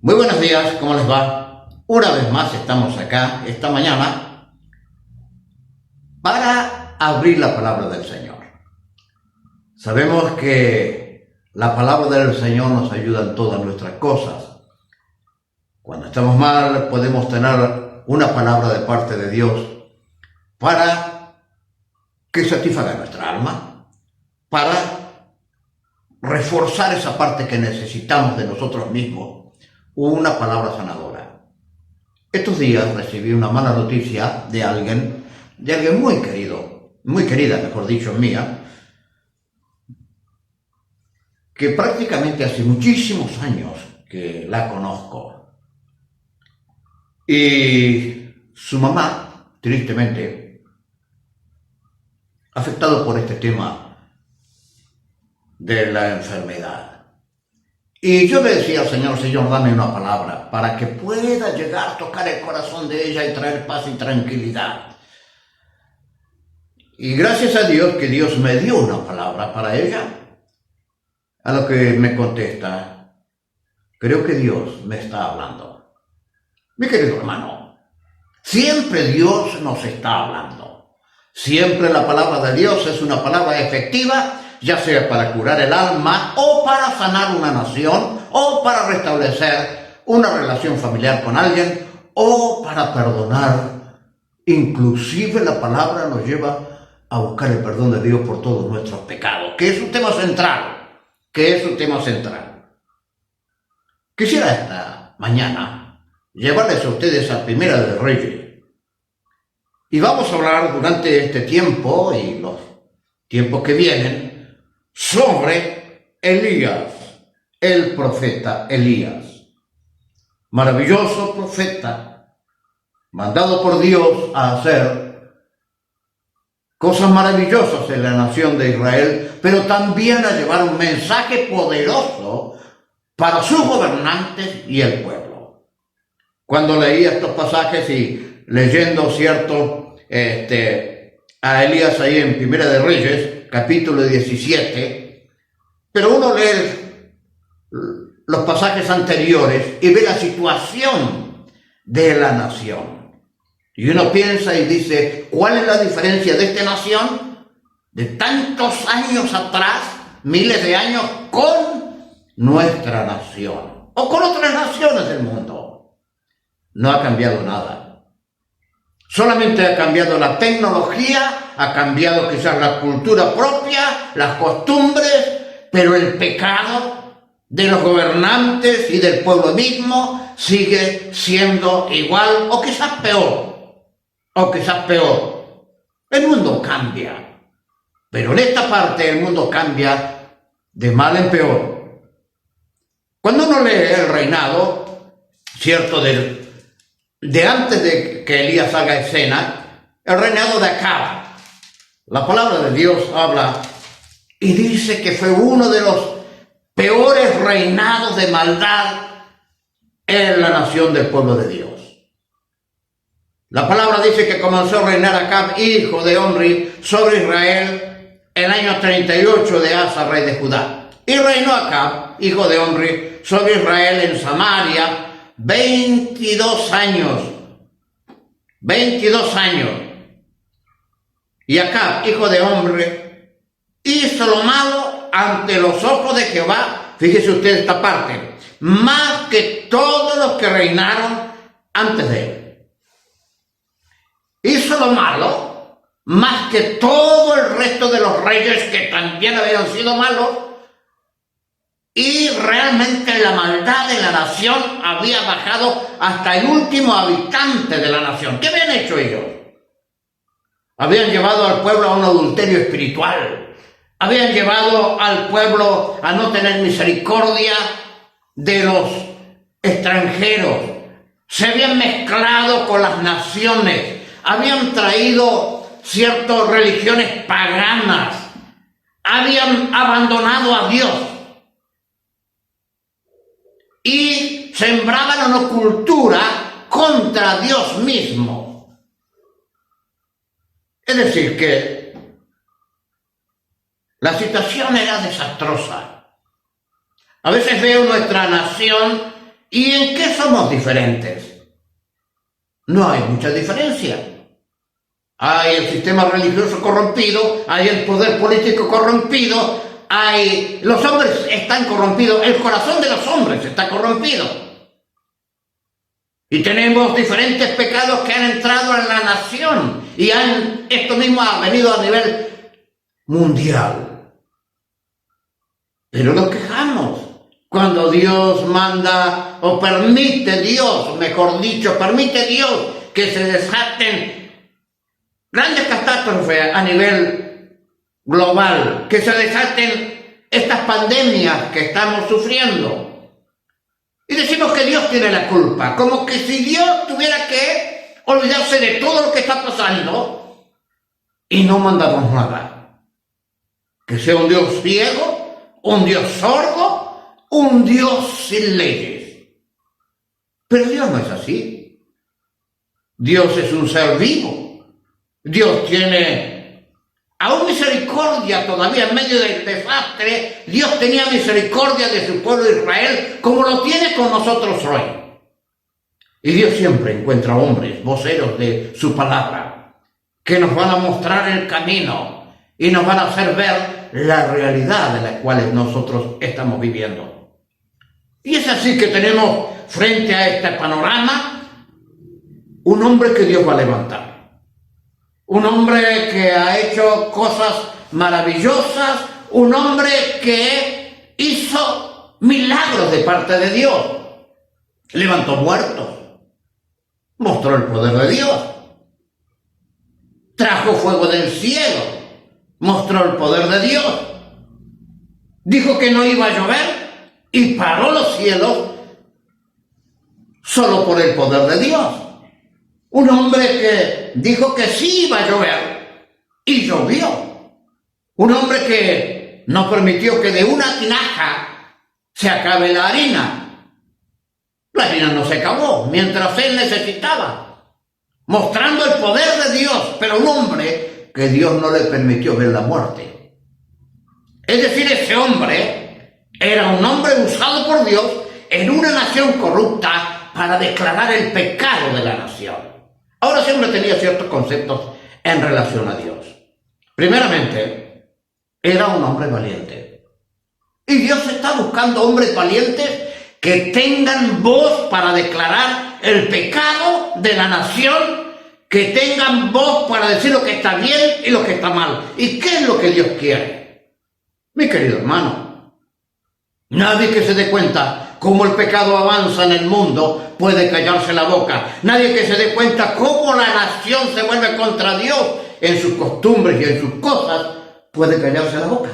Muy buenos días, ¿cómo les va? Una vez más estamos acá esta mañana para abrir la palabra del Señor. Sabemos que la palabra del Señor nos ayuda en todas nuestras cosas. Cuando estamos mal podemos tener una palabra de parte de Dios para que satisfaga nuestra alma, para reforzar esa parte que necesitamos de nosotros mismos. Una palabra sanadora. Estos días recibí una mala noticia de alguien muy querido, muy querida, mejor dicho, mía, que prácticamente hace muchísimos años que la conozco. Y su mamá, tristemente, afectado por este tema de la enfermedad. Y yo le decía al Señor, dame una palabra para que pueda llegar a tocar el corazón de ella y traer paz y tranquilidad. Y gracias a Dios que Dios me dio una palabra para ella. A lo que me contesta, creo que Dios me está hablando. Mi querido hermano, siempre Dios nos está hablando. Siempre la palabra de Dios es una palabra efectiva, ya sea para curar el alma, o para sanar una nación, o para restablecer una relación familiar con alguien, o para perdonar. Inclusive la palabra nos lleva a buscar el perdón de Dios por todos nuestros pecados, que es un tema central. Quisiera esta mañana llevarles a ustedes a Primera de Reyes. Y vamos a hablar durante este tiempo y los tiempos que vienen sobre Elías, el profeta Elías. Maravilloso profeta, mandado por Dios a hacer cosas maravillosas en la nación de Israel, pero también a llevar un mensaje poderoso para sus gobernantes y el pueblo. Cuando leía estos pasajes y leyendo a Elías ahí en Primera de Reyes, capítulo 17, pero uno lee los pasajes anteriores y ve la situación de la nación. Y uno piensa y dice, ¿cuál es la diferencia de esta nación de tantos años atrás, miles de años, con nuestra nación o con otras naciones del mundo? No ha cambiado nada. Solamente ha cambiado la tecnología, ha cambiado quizás la cultura propia, las costumbres, pero el pecado de los gobernantes y del pueblo mismo sigue siendo igual o quizás peor. El mundo cambia, pero en esta parte el mundo cambia de mal en peor. Cuando uno lee el reinado, cierto, de antes de que Elías haga escena, el reinado de Acab, la palabra de Dios habla y dice que fue uno de los peores reinados de maldad en la nación del pueblo de Dios. La palabra dice que comenzó a reinar Acab, hijo de Omri, sobre Israel el año 38 de Asa, rey de Judá. Y reinó Acab, hijo de Omri, sobre Israel en Samaria 22 años. Y Acab, hijo de Omri, hizo lo malo ante los ojos de Jehová. Fíjese usted esta parte. Más que todos los que reinaron antes de él. Hizo lo malo más que todo el resto de los reyes que también habían sido malos. Y realmente la maldad de la nación había bajado hasta el último habitante de la nación. ¿Qué habían hecho ellos? Habían llevado al pueblo a un adulterio espiritual. habían llevado al pueblo a no tener misericordia de los extranjeros, se habían mezclado con las naciones, habían traído ciertas religiones paganas, habían abandonado a Dios y sembraban una cultura contra Dios mismo. Es decir, que la situación era desastrosa. A veces veo nuestra nación y ¿en qué somos diferentes? No hay mucha diferencia. Hay el sistema religioso corrompido, hay el poder político corrompido, los hombres están corrompidos, el corazón de los hombres está corrompido. Y tenemos diferentes pecados que han entrado en la nación y esto mismo ha venido a nivel mundial. Pero nos quejamos cuando Dios manda, o permite Dios, mejor dicho, permite Dios que se desaten grandes catástrofes a nivel global, que se desaten estas pandemias que estamos sufriendo. Y decimos que Dios tiene la culpa, como que si Dios tuviera que olvidarse de todo lo que está pasando y no mandamos nada. Que sea un Dios ciego, un Dios sordo, un Dios sin leyes. Pero Dios no es así. Dios es un ser vivo. Dios tiene aún misericordia todavía en medio del desastre. Dios tenía misericordia de su pueblo Israel como lo tiene con nosotros hoy. Y Dios siempre encuentra hombres, voceros de su palabra, que nos van a mostrar el camino y nos van a hacer ver la realidad de la cual nosotros estamos viviendo. Y es así que tenemos frente a este panorama un hombre que Dios va a levantar. Un hombre que ha hecho cosas maravillosas, un hombre que hizo milagros de parte de Dios. Levantó muertos, mostró el poder de Dios, trajo fuego del cielo, mostró el poder de Dios, dijo que no iba a llover y paró los cielos solo por el poder de Dios. Un hombre que dijo que sí iba a llover y llovió. Un hombre que no permitió que de una tinaja se acabe la harina. La harina no se acabó mientras él necesitaba, mostrando el poder de Dios, pero un hombre que Dios no le permitió ver la muerte. Es decir, ese hombre era un hombre usado por Dios en una nación corrupta para declarar el pecado de la nación. Ahora ese hombre tenía ciertos conceptos en relación a Dios. Primeramente, era un hombre valiente. Y Dios está buscando hombres valientes que tengan voz para declarar el pecado de la nación, que tengan voz para decir lo que está bien y lo que está mal. ¿Y qué es lo que Dios quiere? Mi querido hermano, nadie que se dé cuenta cómo el pecado avanza en el mundo puede callarse la boca. Nadie que se dé cuenta cómo la nación se vuelve contra Dios en sus costumbres y en sus cosas puede callarse la boca.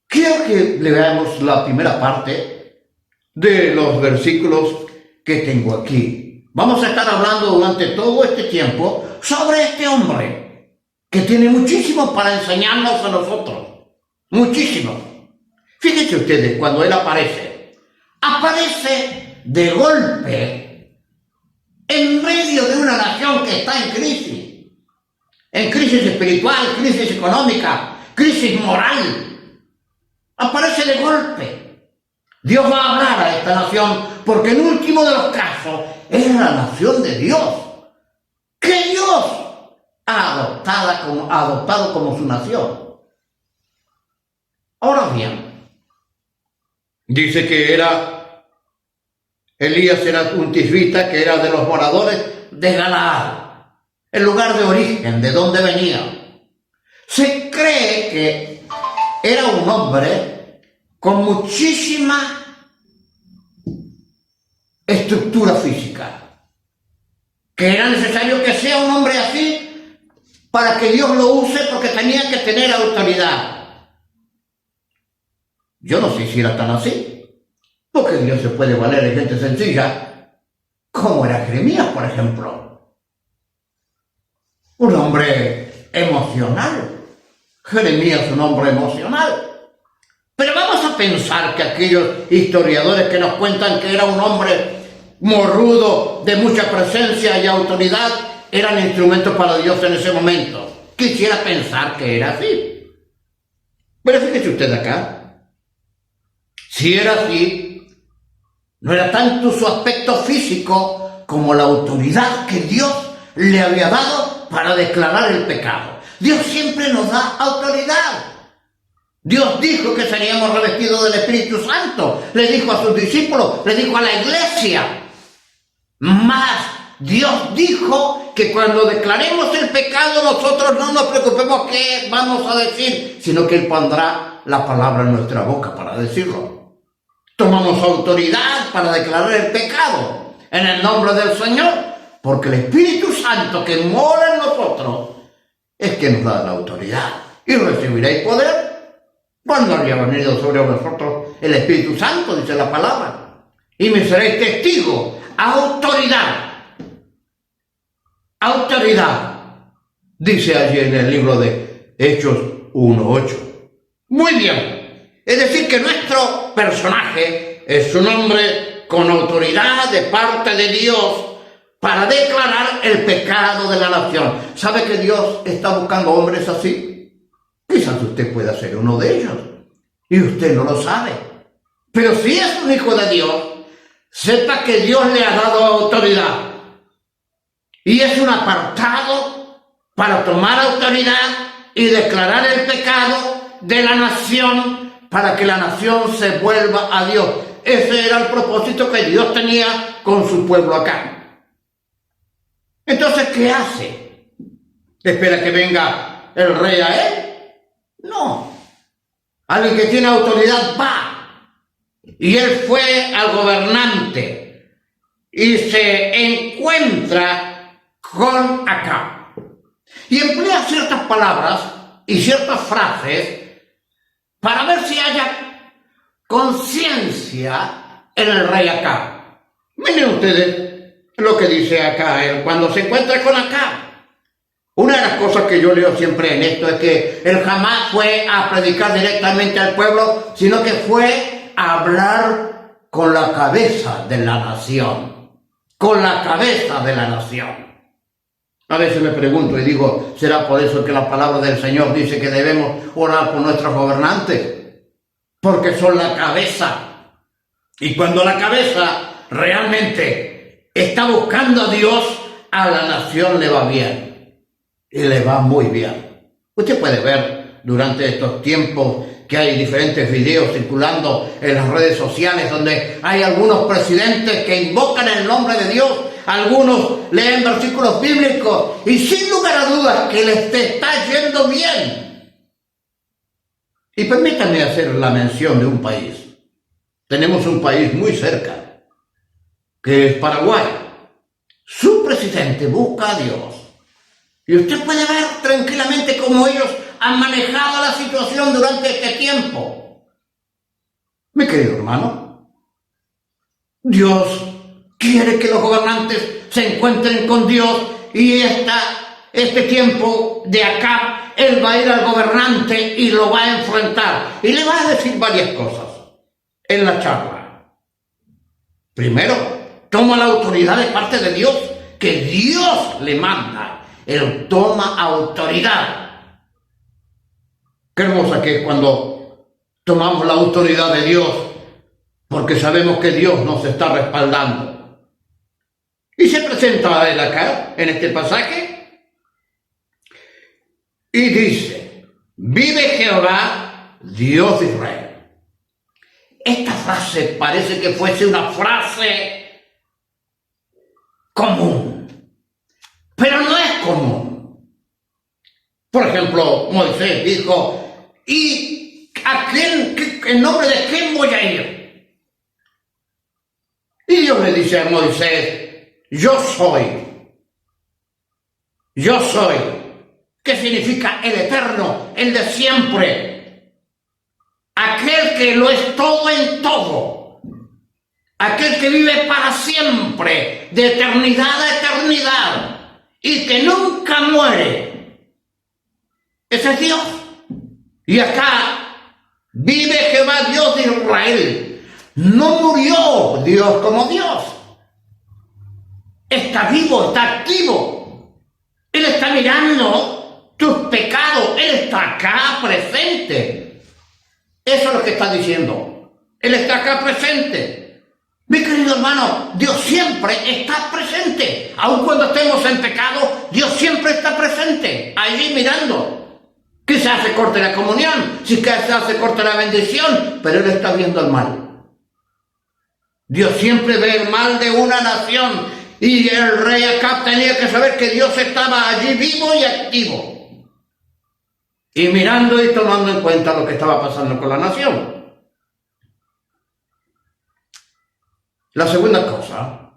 Quiero que leamos la primera parte de los versículos que tengo aquí. Vamos a estar hablando durante todo este tiempo sobre este hombre que tiene muchísimo para enseñarnos a nosotros. Muchísimo. Fíjense ustedes, cuando él aparece de golpe en medio de una nación que está en crisis espiritual, crisis económica, crisis moral. Aparece de golpe. Dios va a hablar a esta nación porque en último de los casos es la nación de Dios, que Dios ha adoptado como su nación. Ahora bien, dice que Elías era un tisbita, que era de los moradores de Galaad, el lugar de origen, de donde venía. Se cree que era un hombre con muchísima estructura física, que era necesario que sea un hombre así para que Dios lo use porque tenía que tener autoridad. Yo no sé si era tan así, porque Dios se puede valer de gente sencilla, como era Jeremías, por ejemplo. Un hombre emocional. Jeremías es un hombre emocional. Pero vamos a pensar que aquellos historiadores que nos cuentan que era un hombre morrudo, de mucha presencia y autoridad, eran instrumentos para Dios en ese momento. Quisiera pensar que era así. Pero fíjese usted acá. Si era así, no era tanto su aspecto físico como la autoridad que Dios le había dado para declarar el pecado. Dios siempre nos da autoridad. Dios dijo que seríamos revestidos del Espíritu Santo. Le dijo a sus discípulos, le dijo a la iglesia. Más, Dios dijo que cuando declaremos el pecado nosotros no nos preocupemos qué vamos a decir, sino que Él pondrá la palabra en nuestra boca para decirlo. Tomamos autoridad para declarar el pecado en el nombre del Señor, porque el Espíritu Santo que mora en nosotros es quien nos da la autoridad. Y recibiréis poder cuando haya venido sobre vosotros el Espíritu Santo, dice la palabra, y me seréis testigos. Autoridad. Autoridad. Dice allí en el libro de Hechos 1:8. Muy bien. Es decir, que nuestro personaje es un hombre con autoridad de parte de Dios para declarar el pecado de la nación. ¿Sabe que Dios está buscando hombres así? Quizás usted pueda ser uno de ellos y usted no lo sabe. Pero si es un hijo de Dios, sepa que Dios le ha dado autoridad. Y es un apartado para tomar autoridad y declarar el pecado de la nación para que la nación se vuelva a Dios. Ese era el propósito que Dios tenía con su pueblo acá. Entonces, ¿qué hace? ¿Espera que venga el rey a él? No. Alguien que tiene autoridad va. Y él fue al gobernante y se encuentra con Acab. Y emplea ciertas palabras y ciertas frases para ver si haya conciencia en el rey Acab. Miren ustedes lo que dice acá él cuando se encuentra con Acab. Una de las cosas que yo leo siempre en esto es que él jamás fue a predicar directamente al pueblo, sino que fue a hablar con la cabeza de la nación. Con la cabeza de la nación. A veces me pregunto y digo, ¿será por eso que la palabra del Señor dice que debemos orar por nuestros gobernantes? Porque son la cabeza. Y cuando la cabeza realmente está buscando a Dios, a la nación le va bien. Y le va muy bien. Usted puede ver durante estos tiempos que hay diferentes videos circulando en las redes sociales donde hay algunos presidentes que invocan el nombre de Dios, algunos leen versículos bíblicos y sin lugar a dudas que les está yendo bien. Y permítanme hacer la mención de un país. Tenemos un país muy cerca, que es Paraguay. Su presidente busca a Dios. Y usted puede ver tranquilamente cómo ellos han manejado la situación durante este tiempo. Mi querido hermano, Dios quiere que los gobernantes se encuentren con Dios y este tiempo de acá, Él va a ir al gobernante y lo va a enfrentar. Y le va a decir varias cosas en la charla. Primero, toma la autoridad de parte de Dios, que Dios le manda. Él toma autoridad. Qué hermosa que es cuando tomamos la autoridad de Dios, porque sabemos que Dios nos está respaldando. Y se presenta a él acá, en este pasaje, y dice, vive Jehová, Dios de Israel. Esta frase parece que fuese una frase común. Pero no es común. Por ejemplo, Moisés dijo, ¿y a quién, en nombre de quién voy a ir? Y Dios le dice a Moisés, yo soy. ¿Qué que significa el eterno, el de siempre, aquel que lo es todo en todo, aquel que vive para siempre, de eternidad a eternidad, y que nunca muere. Ese es Dios. Y acá vive Jehová, Dios de Israel. No murió Dios como Dios. Está vivo, está activo. Él está mirando tus pecados. Él está acá presente. Eso es lo que está diciendo. Él está acá presente. Mi querido hermano, Dios siempre está presente. Aun cuando estemos en pecado, Dios siempre está presente. Allí mirando. Quizás se corte la comunión, quizás se corte la bendición, pero Él está viendo el mal. Dios siempre ve el mal de una nación. Y el rey Acab tenía que saber que Dios estaba allí vivo y activo. Y mirando y tomando en cuenta lo que estaba pasando con la nación. La segunda cosa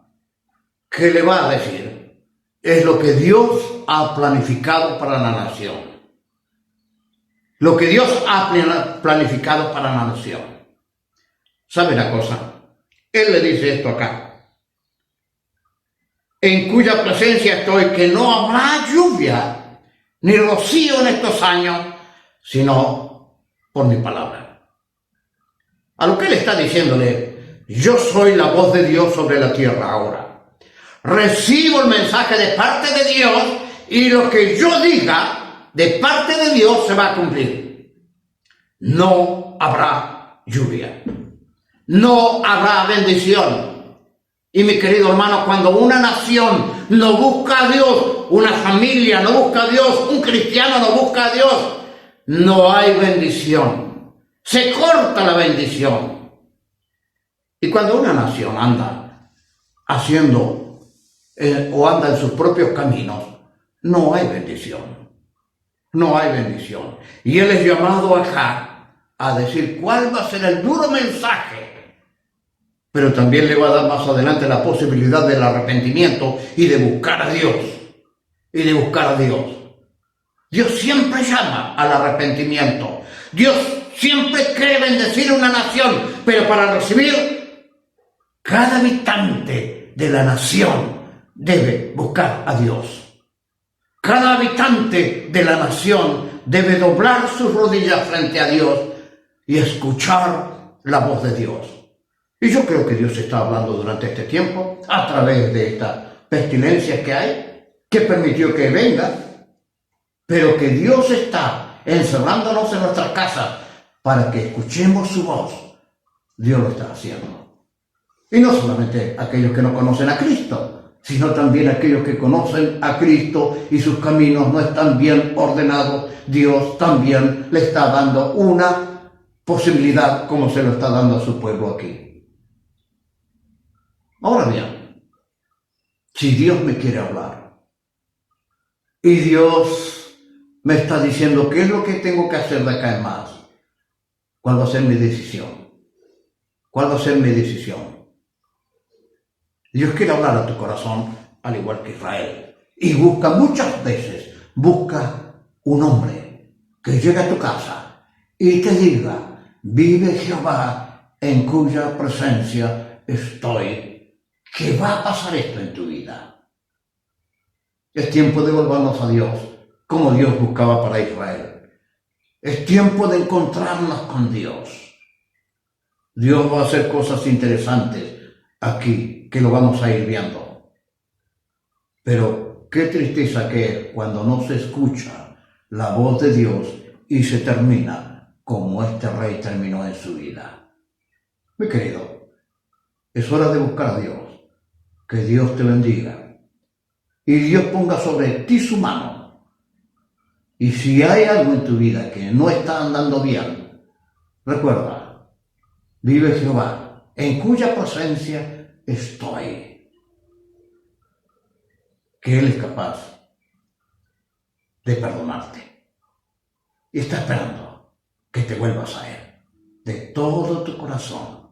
que le va a decir es lo que Dios ha planificado para la nación. Lo que Dios ha planificado para la nación. ¿Sabe una cosa? Él le dice esto acá. En cuya presencia estoy, que no habrá lluvia ni rocío en estos años, sino por mi palabra. A lo que él está diciéndole, yo soy la voz de Dios sobre la tierra ahora. Recibo el mensaje de parte de Dios y lo que yo diga de parte de Dios se va a cumplir. No habrá lluvia. No habrá bendición. Y mi querido hermano, cuando una nación no busca a Dios, una familia no busca a Dios, un cristiano no busca a Dios, no hay bendición. Se corta la bendición. Y cuando una nación anda haciendo o anda en sus propios caminos, no hay bendición. No hay bendición. Y Él es llamado acá a decir cuál va a ser el duro mensaje. Pero también le va a dar más adelante la posibilidad del arrepentimiento y de buscar a Dios. Y de buscar a Dios. Dios siempre llama al arrepentimiento. Dios siempre quiere bendecir una nación, pero para recibir, cada habitante de la nación debe buscar a Dios. Cada habitante de la nación debe doblar sus rodillas frente a Dios y escuchar la voz de Dios. Y yo creo que Dios está hablando durante este tiempo, a través de esta pestilencia que hay, que permitió que venga, pero que Dios está encerrándonos en nuestras casas para que escuchemos su voz. Dios lo está haciendo. Y no solamente aquellos que no conocen a Cristo, sino también aquellos que conocen a Cristo y sus caminos no están bien ordenados. Dios también le está dando una posibilidad como se lo está dando a su pueblo aquí. Ahora bien, si Dios me quiere hablar y Dios me está diciendo qué es lo que tengo que hacer de acá en más, ¿cuál va a ser mi decisión? ¿Cuál va a ser mi decisión? Dios quiere hablar a tu corazón al igual que Israel. Y busca muchas veces, busca un hombre que llegue a tu casa y te diga, vive Jehová en cuya presencia estoy. ¿Qué va a pasar esto en tu vida? Es tiempo de volvernos a Dios, como Dios buscaba para Israel. Es tiempo de encontrarnos con Dios. Dios va a hacer cosas interesantes aquí, que lo vamos a ir viendo. Pero qué tristeza que es cuando no se escucha la voz de Dios y se termina como este rey terminó en su vida. Mi querido, es hora de buscar a Dios. Que Dios te bendiga. Y Dios ponga sobre ti su mano. Y si hay algo en tu vida que no está andando bien, recuerda, vive Jehová, en cuya presencia estoy. Que Él es capaz de perdonarte. Y está esperando que te vuelvas a Él de todo tu corazón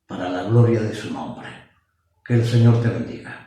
para la gloria de su nombre. Que el Señor te bendiga.